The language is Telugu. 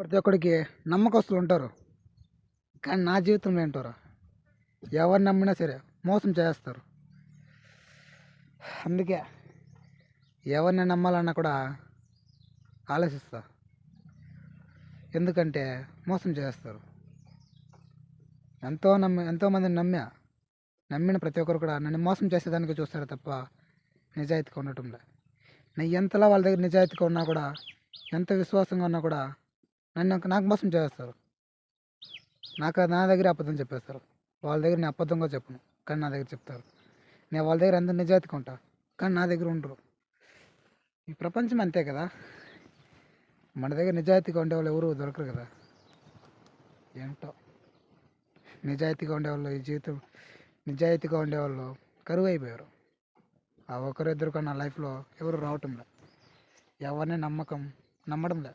ప్రతి ఒక్కడికి నమ్మకస్తులు ఉంటారు. కానీ నా జీవితంలో ఏంటోరా, ఎవరు నమ్మినా సరే మోసం చేస్తారు. అందుకే ఎవరిని నమ్మాలన్నా కూడా ఆలోచిస్తా. ఎందుకంటే మోసం చేస్తారు. ఎంతోమందిని నమ్మిన ప్రతి ఒక్కరు కూడా నన్ను మోసం చేసేదానికి చూస్తారు తప్ప నిజాయితీగా ఉండటం లే. నేను ఎంతలా వాళ్ళ దగ్గర నిజాయితీగా ఉన్నా కూడా, ఎంత విశ్వాసంగా ఉన్నా కూడా నాకు మోసం చేస్తారు. నా దగ్గర అబద్ధం చెప్పేస్తారు. వాళ్ళ దగ్గర నేను అబద్ధంగా చెప్పను, కానీ నా దగ్గర చెప్తారు. నేను వాళ్ళ దగ్గర ఎంత నిజాయితీగా ఉంటా, కానీ నా దగ్గర ఉండరు. ఈ ప్రపంచం అంతే కదా. మన దగ్గర నిజాయితీగా ఉండేవాళ్ళు ఎవరు దొరకరు కదా. ఏంటో, నిజాయితీగా ఉండేవాళ్ళు ఈ జీవితం నిజాయితీగా ఉండేవాళ్ళు కరువు అయిపోయారు. ఆ ఒకరిద్దరు కన్నా లైఫ్లో ఎవరు రావటం లే. ఎవరిని నమ్మడం లే.